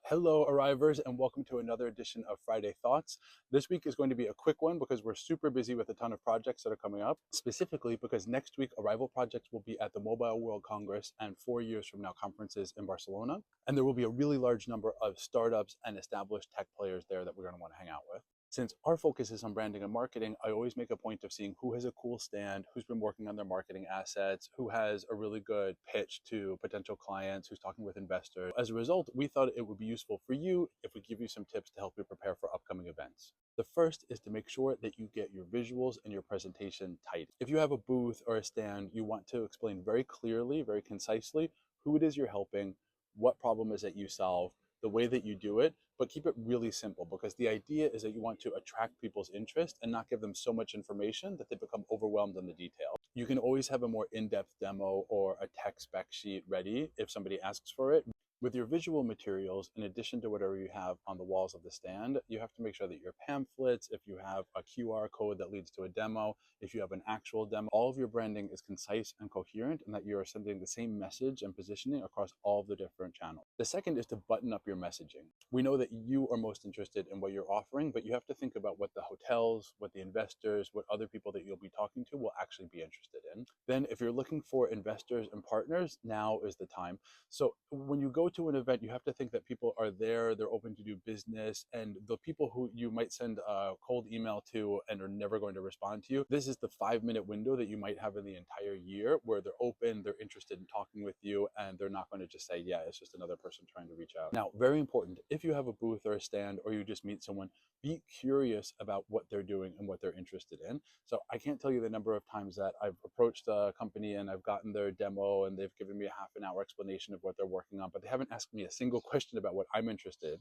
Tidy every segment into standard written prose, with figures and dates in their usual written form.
Hello, arrivers, and welcome to another edition of Friday Thoughts. This week is going to be a quick one because we're super busy with a ton of projects that are coming up, specifically because next week Arrival projects will be at the Mobile World Congress and 4 years from now conferences in Barcelona. And there will be a really large number of startups and established tech players there that we're going to want to hang out with. Since our focus is on branding and marketing, I always make a point of seeing who has a cool stand, who's been working on their marketing assets, who has a really good pitch to potential clients, who's talking with investors. As a result, we thought it would be useful for you if we give you some tips to help you prepare for upcoming events. The first is to make sure that you get your visuals and your presentation tight. If you have a booth or a stand, you want to explain very clearly, very concisely who it is you're helping, what problem is it you solve, the way that you do it, but keep it really simple because the idea is that you want to attract people's interest and not give them so much information that they become overwhelmed in the detail. You can always have a more in-depth demo or a tech spec sheet ready if somebody asks for it. With your visual materials, in addition to whatever you have on the walls of the stand, you have to make sure that your pamphlets, if you have a QR code that leads to a demo, if you have an actual demo, all of your branding is concise and coherent and that you are sending the same message and positioning across all of the different channels. The second is to button up your messaging. We know that you are most interested in what you're offering, but you have to think about what the hotels, what the investors, what other people that you'll be talking to will actually be interested in. Then if you're looking for investors and partners, now is the time. So when you go to an event, you have to think that people are there, they're open to do business, and the people who you might send a cold email to and are never going to respond to you, this is the 5-minute window that you might have in the entire year where they're open, they're interested in talking with you, and they're not going to just say, yeah, it's just another person trying to reach out. Now, very important, if you have a booth or a stand or you just meet someone, be curious about what they're doing and what they're interested in. So I can't tell you the number of times that I've approached a company and I've gotten their demo and they've given me a half an hour explanation of what they're working on, but they haven't asked me a single question about what I'm interested in,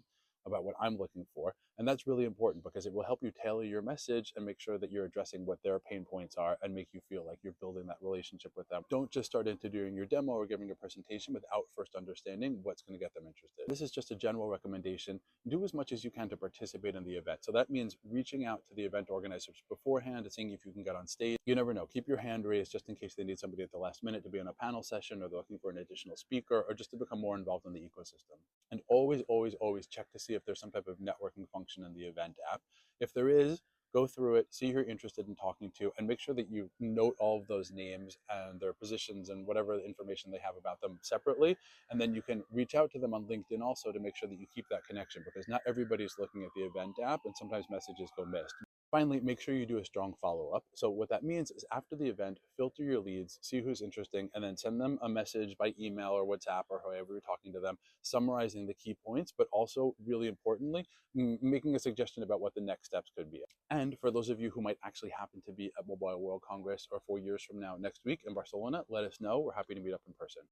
about what I'm looking for. And that's really important because it will help you tailor your message and make sure that you're addressing what their pain points are and make you feel like you're building that relationship with them. Don't just start into doing your demo or giving your presentation without first understanding what's going to get them interested. This is just a general recommendation. Do as much as you can to participate in the event. So that means reaching out to the event organizers beforehand and seeing if you can get on stage. You never know. Keep your hand raised just in case they need somebody at the last minute to be on a panel session or they're looking for an additional speaker or just to become more involved in the ecosystem. And always, always, always check to see if there's some type of networking function in the event app. If there is, go through it, see who you're interested in talking to, and make sure that you note all of those names and their positions and whatever information they have about them separately. And then you can reach out to them on LinkedIn also to make sure that you keep that connection because not everybody's looking at the event app and sometimes messages go missed. Finally, make sure you do a strong follow-up. So what that means is after the event, filter your leads, see who's interesting, and then send them a message by email or WhatsApp or however you're talking to them, summarizing the key points, but also really importantly, making a suggestion about what the next steps could be. And for those of you who might actually happen to be at Mobile World Congress or 4 years from now next week in Barcelona, let us know. We're happy to meet up in person.